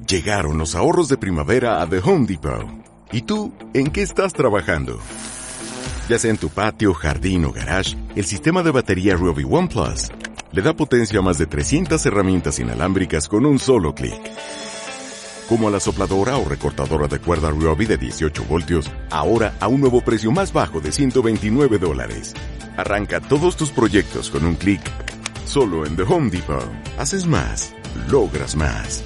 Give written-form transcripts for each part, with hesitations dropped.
Llegaron los ahorros de primavera a The Home Depot. ¿Y tú, en qué estás trabajando? Ya sea en tu patio, jardín o garage, el sistema de batería Ryobi One Plus le da potencia a más de 300 herramientas inalámbricas con un solo clic. Como a la sopladora o recortadora de cuerda Ryobi de 18 voltios, ahora a un nuevo precio más bajo de $129. Arranca todos tus proyectos con un clic, solo en The Home Depot. Haces más, logras más.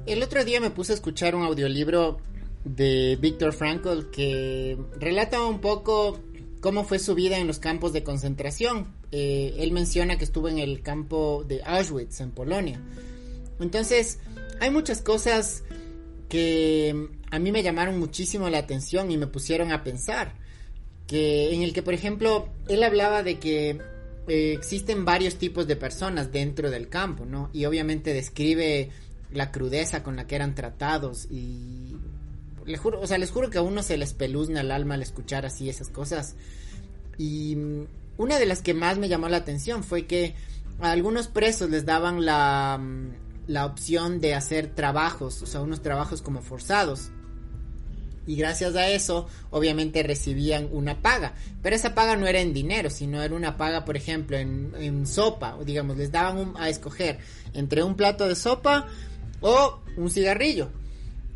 El otro día me puse a escuchar un audiolibro de Viktor Frankl que relata un poco cómo fue su vida en los campos de concentración. Él menciona que estuvo en el campo de Auschwitz, en Polonia. Entonces, hay muchas cosas que a mí me llamaron muchísimo la atención y me pusieron a pensar. En el que, por ejemplo, él hablaba de que existen varios tipos de personas dentro del campo, ¿no? Y obviamente describe la crudeza con la que eran tratados y les juro que a uno se les peluzna el alma al escuchar así esas cosas. Y una de las que más me llamó la atención fue que a algunos presos les daban la opción de hacer trabajos, o sea, unos trabajos como forzados. Y gracias a eso, obviamente recibían una paga. Pero esa paga no era en dinero, sino era una paga, por ejemplo, en sopa. O digamos, les daban a escoger entre un plato de sopa o un cigarrillo.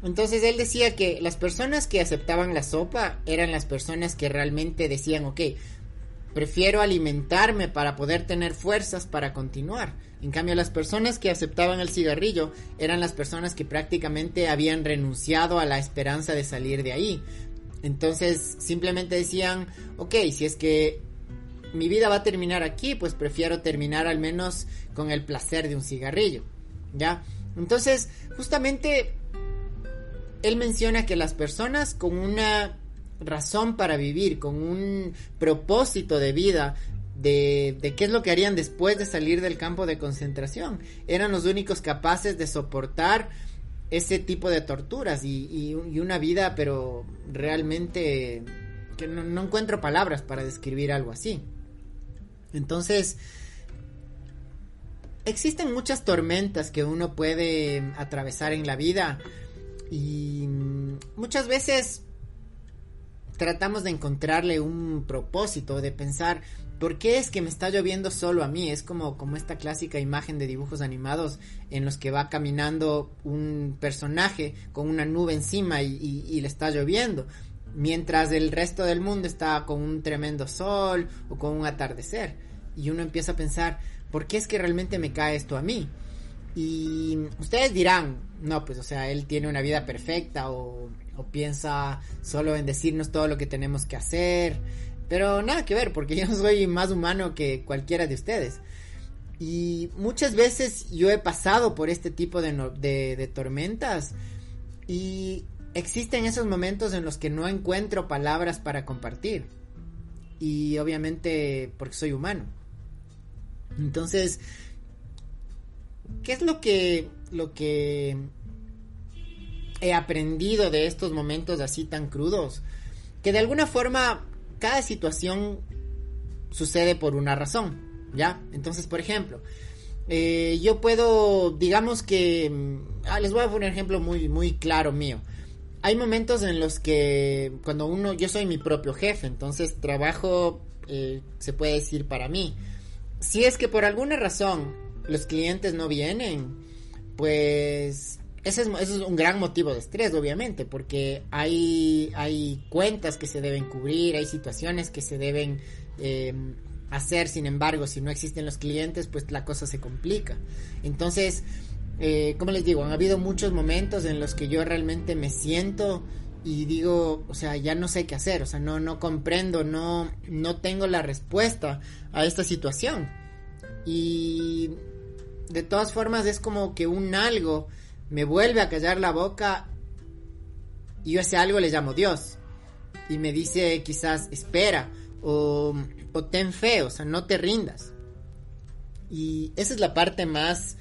Entonces él decía que las personas que aceptaban la sopa eran las personas que realmente decían, ok, prefiero alimentarme para poder tener fuerzas para continuar. En cambio, las personas que aceptaban el cigarrillo eran las personas que prácticamente habían renunciado a la esperanza de salir de ahí. Entonces simplemente decían, ok, si es que mi vida va a terminar aquí, pues prefiero terminar al menos con el placer de un cigarrillo, ¿ya? Entonces, justamente él menciona que las personas con una razón para vivir, con un propósito de vida, de qué es lo que harían después de salir del campo de concentración, eran los únicos capaces de soportar ese tipo de torturas y una vida, pero realmente que no encuentro palabras para describir algo así. Entonces, existen muchas tormentas que uno puede atravesar en la vida y muchas veces tratamos de encontrarle un propósito, de pensar, ¿por qué es que me está lloviendo solo a mí? Es como esta clásica imagen de dibujos animados en los que va caminando un personaje con una nube encima y le está lloviendo, mientras el resto del mundo está con un tremendo sol o con un atardecer. Y uno empieza a pensar, ¿por qué es que realmente me cae esto a mí? Y ustedes dirán, no, pues, o sea, él tiene una vida perfecta o piensa solo en decirnos todo lo que tenemos que hacer, pero nada que ver, porque yo soy más humano que cualquiera de ustedes. Y muchas veces yo he pasado por este tipo de tormentas y existen esos momentos en los que no encuentro palabras para compartir. Y obviamente porque soy humano. Entonces, ¿qué es lo que he aprendido de estos momentos así tan crudos? Que de alguna forma cada situación sucede por una razón, ¿ya? Entonces, por ejemplo, yo puedo, digamos que les voy a poner un ejemplo muy, muy claro mío. Hay momentos en los que yo soy mi propio jefe, entonces trabajo, se puede decir, para mí. Si es que por alguna razón los clientes no vienen, pues ese es un gran motivo de estrés, obviamente, porque hay cuentas que se deben cubrir, hay situaciones que se deben hacer. Sin embargo, si no existen los clientes, pues la cosa se complica. Entonces, como les digo, han habido muchos momentos en los que yo realmente me siento y digo, o sea, ya no sé qué hacer, o sea, no comprendo, no tengo la respuesta a esta situación. Y de todas formas es como que un algo me vuelve a callar la boca y yo a ese algo le llamo Dios y me dice quizás espera o ten fe, o sea, no te rindas. Y esa es la parte más,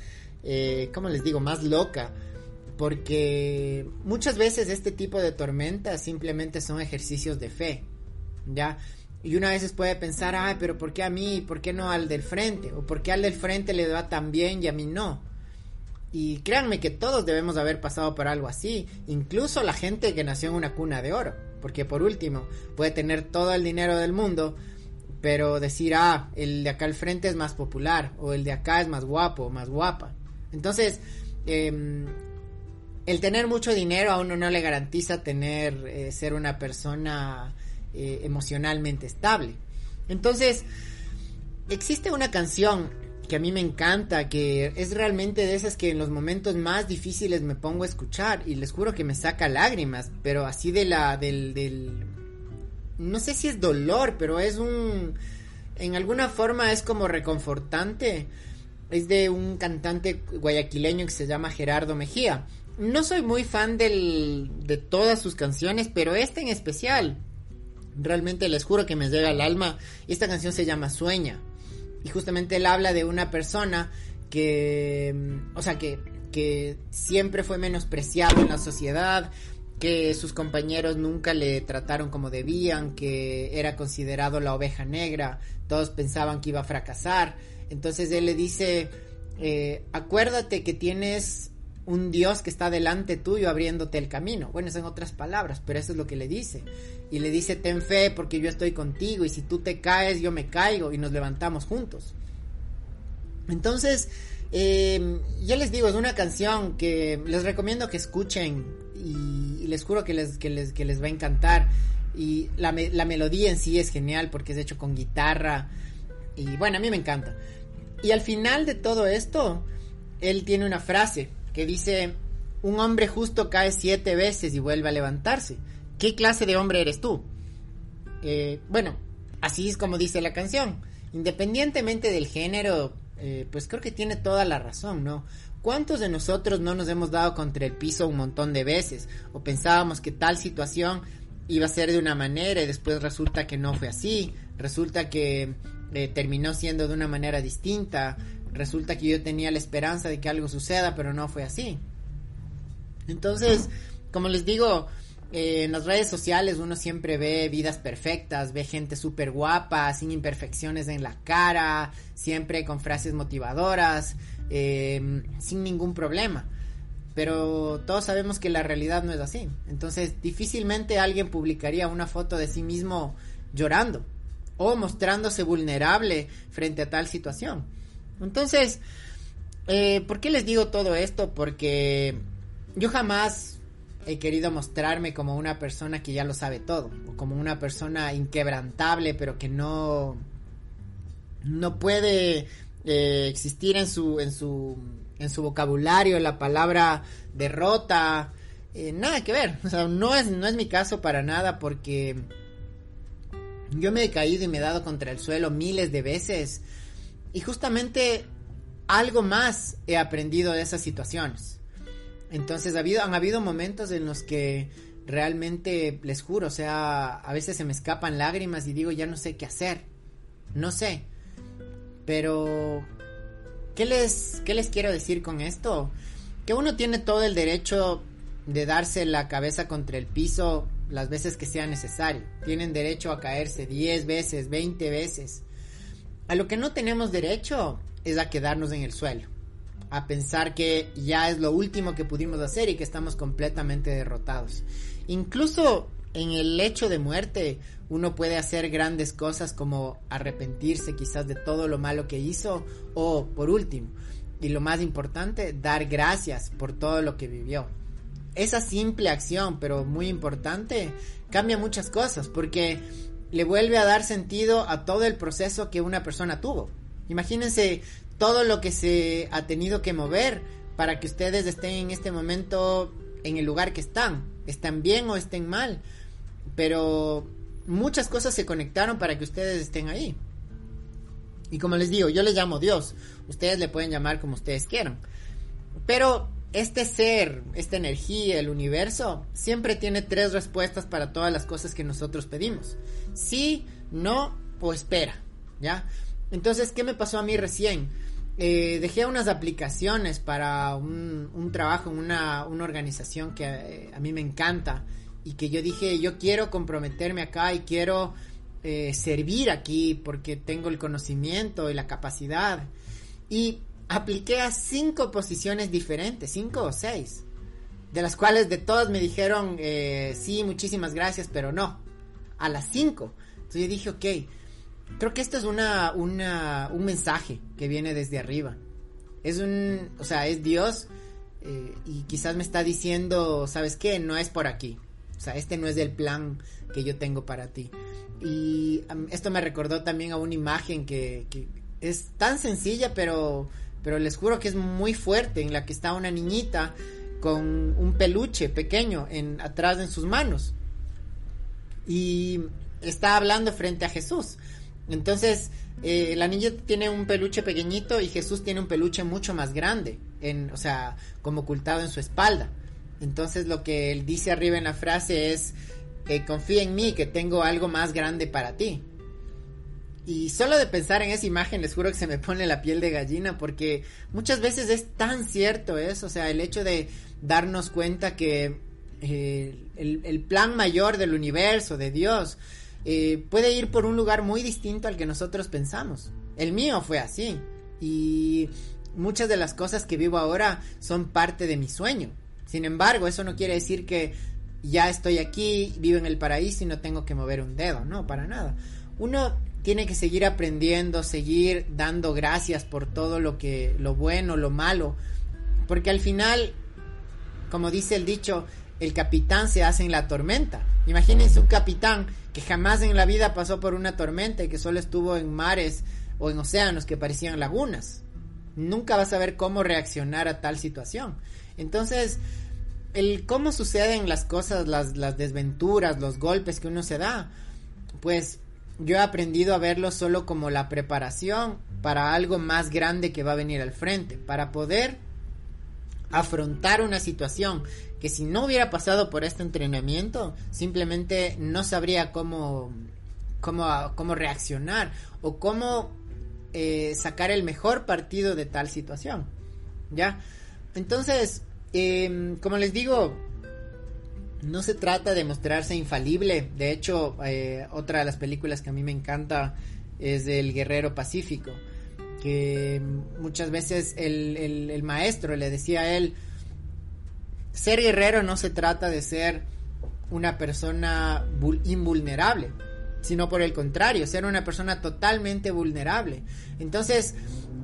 ¿cómo les digo?, más loca, porque muchas veces este tipo de tormentas simplemente son ejercicios de fe, ¿ya? Y una vez puede pensar, ay, pero ¿por qué a mí? ¿Por qué no al del frente? ¿O por qué al del frente le va tan bien y a mí no? Y créanme que todos debemos haber pasado por algo así, incluso la gente que nació en una cuna de oro, porque por último, puede tener todo el dinero del mundo, pero decir, el de acá al frente es más popular, o el de acá es más guapo, más guapa. Entonces, el tener mucho dinero a uno no le garantiza ser una persona emocionalmente estable. Entonces, existe una canción que a mí me encanta, que es realmente de esas que en los momentos más difíciles me pongo a escuchar y les juro que me saca lágrimas, pero así del no sé si es dolor, pero en alguna forma es como reconfortante. Es de un cantante guayaquileño que se llama Gerardo Mejía. No soy muy fan de todas sus canciones, pero esta en especial realmente les juro que me llega al alma. Esta canción se llama Sueña. Y justamente él habla de una persona que siempre fue menospreciado en la sociedad, que sus compañeros nunca le trataron como debían, que era considerado la oveja negra, todos pensaban que iba a fracasar. Entonces él le dice, acuérdate que tienes un Dios que está delante tuyo abriéndote el camino. Bueno, es en otras palabras, pero eso es lo que le dice. Y le dice, ten fe porque yo estoy contigo y si tú te caes, yo me caigo y nos levantamos juntos. Entonces, ya les digo, es una canción que les recomiendo que escuchen y les juro que les va a encantar. Y la melodía en sí es genial porque es hecho con guitarra y bueno, a mí me encanta. Y al final de todo esto, él tiene una frase que dice, un hombre justo cae 7 veces y vuelve a levantarse. ¿Qué clase de hombre eres tú? Bueno, así es como dice la canción. Independientemente del género, pues creo que tiene toda la razón, ¿no? ¿Cuántos de nosotros no nos hemos dado contra el piso un montón de veces? O pensábamos que tal situación iba a ser de una manera y después resulta que no fue así. Resulta que terminó siendo de una manera distinta. Resulta que yo tenía la esperanza de que algo suceda, pero no fue así. Entonces, como les digo, en las redes sociales uno siempre ve vidas perfectas, ve gente súper guapa, sin imperfecciones en la cara, siempre con frases motivadoras, sin ningún problema. Pero todos sabemos que la realidad no es así. Entonces, difícilmente alguien publicaría una foto de sí mismo llorando o mostrándose vulnerable frente a tal situación. Entonces, ¿por qué les digo todo esto? Porque yo jamás he querido mostrarme como una persona que ya lo sabe todo, o como una persona inquebrantable, pero que no puede existir en su vocabulario la palabra derrota. Nada que ver, o sea, no es mi caso para nada, porque yo me he caído y me he dado contra el suelo miles de veces. Y justamente algo más he aprendido de esas situaciones. Entonces han habido momentos en los que realmente, les juro, o sea, a veces se me escapan lágrimas y digo, ya no sé qué hacer. No sé. Pero, ¿qué les quiero decir con esto? Que uno tiene todo el derecho de darse la cabeza contra el piso las veces que sea necesario. Tienen derecho a caerse 10 veces, 20 veces. A lo que no tenemos derecho es a quedarnos en el suelo, a pensar que ya es lo último que pudimos hacer y que estamos completamente derrotados. Incluso en el lecho de muerte uno puede hacer grandes cosas como arrepentirse quizás de todo lo malo que hizo, o por último, y lo más importante, dar gracias por todo lo que vivió. Esa simple acción, pero muy importante, cambia muchas cosas porque le vuelve a dar sentido a todo el proceso que una persona tuvo. Imagínense todo lo que se ha tenido que mover para que ustedes estén en este momento en el lugar que están bien o estén mal, pero muchas cosas se conectaron para que ustedes estén ahí. Y como les digo, yo les llamo Dios, ustedes le pueden llamar como ustedes quieran, pero este ser, esta energía, el universo, siempre tiene 3 respuestas para todas las cosas que nosotros pedimos: sí, no o espera, ¿ya? Entonces, ¿qué me pasó a mí recién? Dejé unas aplicaciones para un trabajo en una organización que a mí me encanta, y que yo dije, yo quiero comprometerme acá y quiero servir aquí porque tengo el conocimiento y la capacidad. Y apliqué a 5 posiciones diferentes, 5 o 6, de las cuales de todas me dijeron sí, muchísimas gracias, pero no, a las 5. Entonces yo dije, ok, creo que esto es un mensaje que viene desde arriba. Es Dios, y quizás me está diciendo, ¿sabes qué? No es por aquí. O sea, este no es el plan que yo tengo para ti. Y esto me recordó también a una imagen que es tan sencilla, pero les juro que es muy fuerte, en la que está una niñita con un peluche pequeño atrás en sus manos. Y está hablando frente a Jesús. Entonces, la niña tiene un peluche pequeñito y Jesús tiene un peluche mucho más grande, como ocultado en su espalda. Entonces, lo que él dice arriba en la frase es, confía en mí, que tengo algo más grande para ti. Y solo de pensar en esa imagen, les juro que se me pone la piel de gallina, porque muchas veces es tan cierto eso, el hecho de darnos cuenta que el plan mayor del universo, de Dios, puede ir por un lugar muy distinto al que nosotros pensamos. El mío fue así, y muchas de las cosas que vivo ahora son parte de mi sueño. Sin embargo, eso no quiere decir que ya estoy aquí, vivo en el paraíso y no tengo que mover un dedo, no, para nada. Uno tiene que seguir aprendiendo, seguir dando gracias por todo lo bueno, lo malo, porque al final, como dice el dicho, el capitán se hace en la tormenta. Imagínense un capitán que jamás en la vida pasó por una tormenta y que solo estuvo en mares o en océanos que parecían lagunas. Nunca va a saber cómo reaccionar a tal situación. Entonces, el cómo suceden las cosas, las desventuras, los golpes que uno se da, pues yo he aprendido a verlo solo como la preparación para algo más grande que va a venir al frente, para poder afrontar una situación que si no hubiera pasado por este entrenamiento, simplemente no sabría cómo reaccionar o cómo sacar el mejor partido de tal situación, ¿ya? Entonces, como les digo, no se trata de mostrarse infalible. De hecho, otra de las películas que a mí me encanta es El Guerrero Pacífico, que muchas veces el maestro le decía a él, ser guerrero no se trata de ser una persona invulnerable, sino por el contrario, ser una persona totalmente vulnerable. Entonces,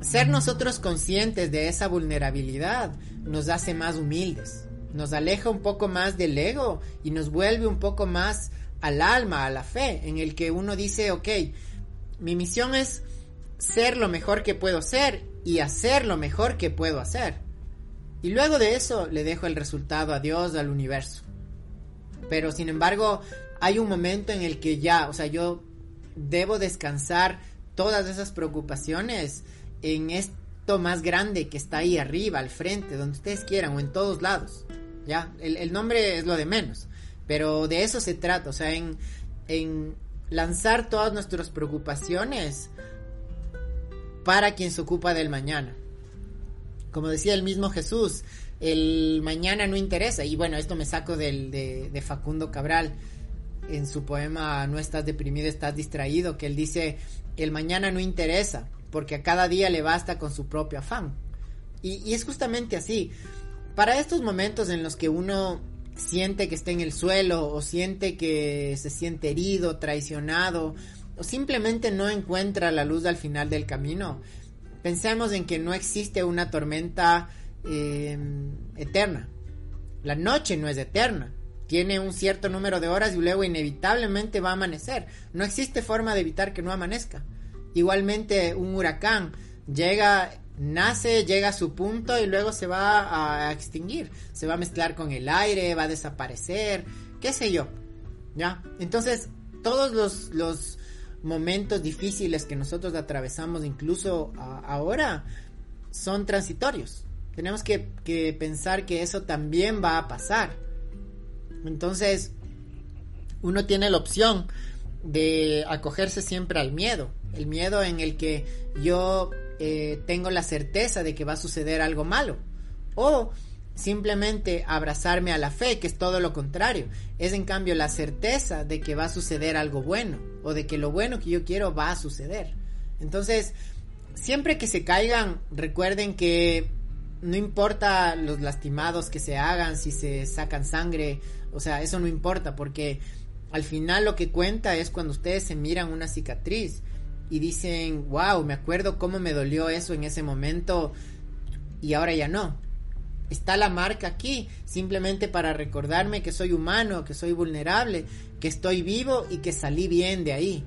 ser nosotros conscientes de esa vulnerabilidad nos hace más humildes, nos aleja un poco más del ego y nos vuelve un poco más al alma, a la fe, en el que uno dice, ok, mi misión es ser lo mejor que puedo ser y hacer lo mejor que puedo hacer. Y luego de eso le dejo el resultado a Dios, al universo. Pero sin embargo, hay un momento en el que ya, yo debo descansar todas esas preocupaciones en esto más grande que está ahí arriba, al frente, donde ustedes quieran, o en todos lados, ¿ya? El nombre es lo de menos, pero de eso se trata, en lanzar todas nuestras preocupaciones para quien se ocupa del mañana. Como decía el mismo Jesús, el mañana no interesa. Y bueno, esto me saco de Facundo Cabral en su poema No estás deprimido, estás distraído, que él dice, el mañana no interesa, porque a cada día le basta con su propio afán. Y es justamente así. Para estos momentos en los que uno siente que está en el suelo, o siente que se siente herido, traicionado, o simplemente no encuentra la luz al final del camino, pensemos en que no existe una tormenta eterna. La noche no es eterna, tiene un cierto número de horas y luego inevitablemente va a amanecer. No existe forma de evitar que no amanezca. Igualmente un huracán nace, llega a su punto y luego se va a extinguir, se va a mezclar con el aire, va a desaparecer, qué sé yo, ¿ya? Entonces todos los momentos difíciles que nosotros atravesamos, incluso ahora, son transitorios. Tenemos que pensar que eso también va a pasar. Entonces uno tiene la opción de acogerse siempre al miedo, el miedo en el que yo tengo la certeza de que va a suceder algo malo, o simplemente abrazarme a la fe, que es todo lo contrario, es en cambio la certeza de que va a suceder algo bueno, o de que lo bueno que yo quiero va a suceder. Entonces, siempre que se caigan, recuerden que no importa los lastimados que se hagan, si se sacan sangre, o sea, eso no importa, porque al final lo que cuenta es cuando ustedes se miran una cicatriz y dicen, wow, me acuerdo cómo me dolió eso en ese momento y ahora ya no. Está la marca aquí, simplemente para recordarme que soy humano, que soy vulnerable, que estoy vivo y que salí bien de ahí,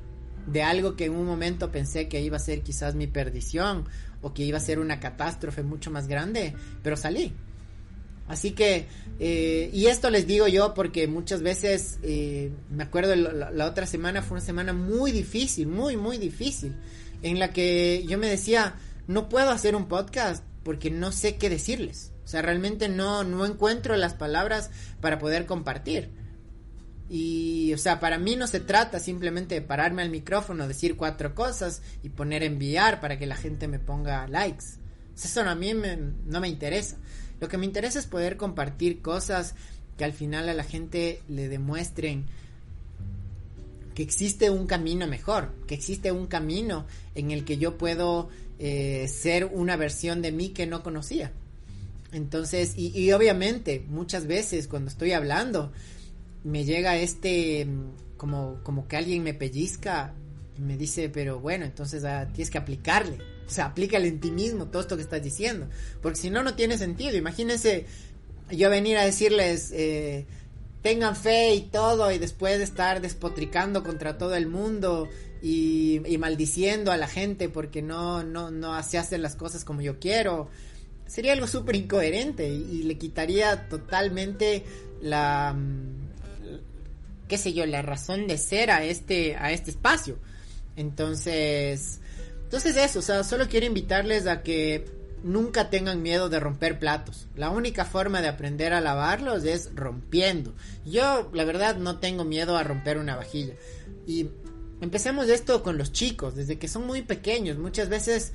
de algo que en un momento pensé que iba a ser quizás mi perdición o que iba a ser una catástrofe mucho más grande, pero salí. Así que, y esto les digo yo porque muchas veces, me acuerdo la otra semana fue una semana muy difícil, muy difícil, en la que yo me decía, no puedo hacer un podcast porque no sé qué decirles. O sea, realmente no encuentro las palabras para poder compartir. Y, o sea, para mí no se trata simplemente de pararme al micrófono, decir 4 cosas y poner enviar para que la gente me ponga likes. O sea, eso a mí no me interesa. Lo que me interesa es poder compartir cosas que al final a la gente le demuestren que existe un camino mejor, que existe un camino en el que yo puedo ser una versión de mí que no conocía. Entonces, y obviamente muchas veces cuando estoy hablando me llega como que alguien me pellizca y me dice, pero bueno, entonces tienes que aplicarle, o sea, aplícale en ti mismo todo esto que estás diciendo, porque si no, no tiene sentido. Imagínense yo venir a decirles tengan fe y todo, y después de estar despotricando contra todo el mundo y maldiciendo a la gente porque no se hacen las cosas como yo quiero. Sería algo súper incoherente y le quitaría totalmente la razón de ser a este espacio. Entonces eso, o sea, solo quiero invitarles a que nunca tengan miedo de romper platos. La única forma de aprender a lavarlos es rompiendo. Yo, la verdad, no tengo miedo a romper una vajilla. Y empecemos esto con los chicos, desde que son muy pequeños. Muchas veces,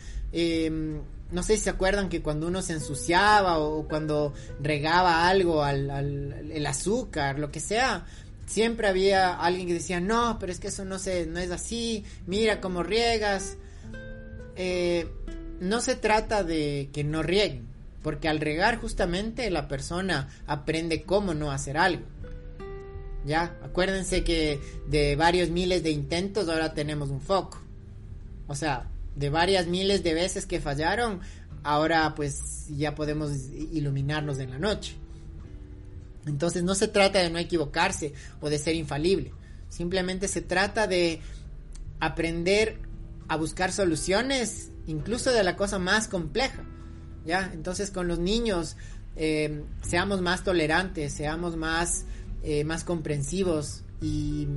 no sé si se acuerdan que cuando uno se ensuciaba o cuando regaba algo el azúcar, lo que sea, siempre había alguien que decía, no, pero es que eso no es así, mira cómo riegas. No se trata de que no rieguen, porque al regar justamente la persona aprende cómo no hacer algo. Ya, acuérdense que de varios miles de intentos ahora tenemos un foco. O sea, de varias miles de veces que fallaron, ahora pues ya podemos iluminarnos en la noche. Entonces no se trata de no equivocarse o de ser infalible. Simplemente se trata de aprender a buscar soluciones, incluso de la cosa más compleja. ¿Ya? Entonces con los niños seamos más tolerantes, seamos más comprensivos y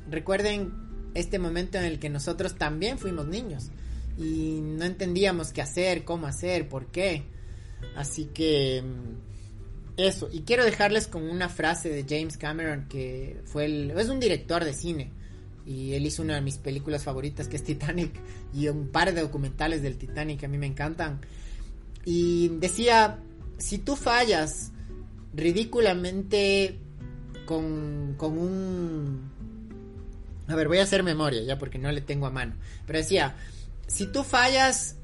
recuerden este momento en el que nosotros también fuimos niños y no entendíamos qué hacer, cómo hacer, por qué. Así que eso, y quiero dejarles con una frase de James Cameron, que es un director de cine y él hizo una de mis películas favoritas, que es Titanic, y un par de documentales del Titanic que a mí me encantan. Y decía, si tú fallas ridículamente con un... A ver, voy a hacer memoria ya porque no le tengo a mano. Pero decía, si tú fallas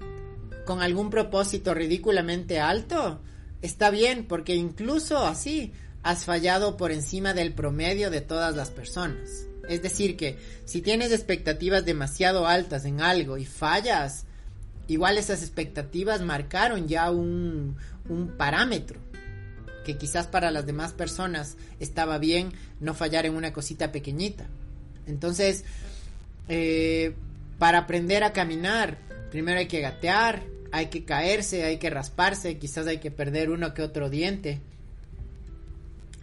con algún propósito ridículamente alto, está bien, porque incluso así has fallado por encima del promedio de todas las personas. Es decir que si tienes expectativas demasiado altas en algo y fallas, igual esas expectativas marcaron ya un parámetro que quizás para las demás personas estaba bien no fallar en una cosita pequeñita. Entonces, para aprender a caminar, primero hay que gatear, hay que caerse, hay que rasparse, quizás hay que perder uno que otro diente.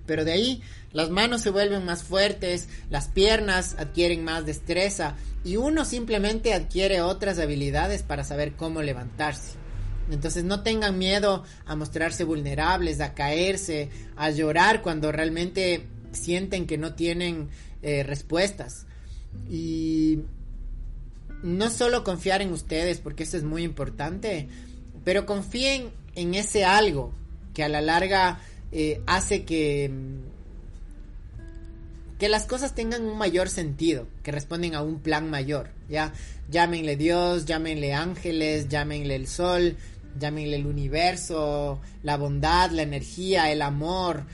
Pero de ahí las manos se vuelven más fuertes, las piernas adquieren más destreza y uno simplemente adquiere otras habilidades para saber cómo levantarse. Entonces no tengan miedo a mostrarse vulnerables, a caerse, a llorar cuando realmente sienten que no tienen respuestas. Y no solo confiar en ustedes, porque eso es muy importante, pero confíen en ese algo que a la larga hace que que las cosas tengan un mayor sentido, que responden a un plan mayor, ¿ya? Llámenle Dios, llámenle ángeles, llámenle el sol, llámenle el universo, la bondad, la energía, el amor,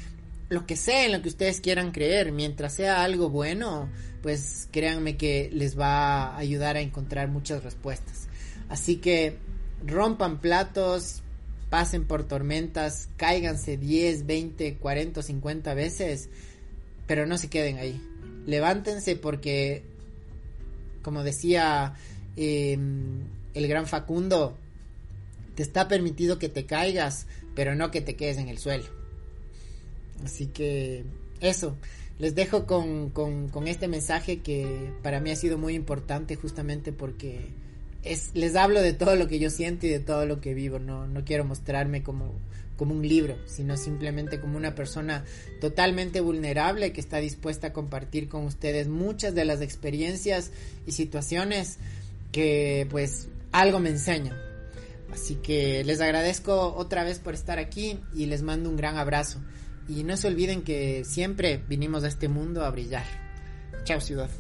lo que sea en lo que ustedes quieran creer, mientras sea algo bueno, pues créanme que les va a ayudar a encontrar muchas respuestas. Así que rompan platos, pasen por tormentas, cáiganse 10, 20, 40, 50 veces, pero no se queden ahí. Levántense porque, como decía el gran Facundo, te está permitido que te caigas, pero no que te quedes en el suelo. Así que eso, les dejo con este mensaje que para mí ha sido muy importante, justamente porque les hablo de todo lo que yo siento y de todo lo que vivo. No quiero mostrarme como un libro, sino simplemente como una persona totalmente vulnerable que está dispuesta a compartir con ustedes muchas de las experiencias y situaciones que pues algo me enseñan. Así que les agradezco otra vez por estar aquí y les mando un gran abrazo. Y no se olviden que siempre vinimos a este mundo a brillar. Chao, ciudad.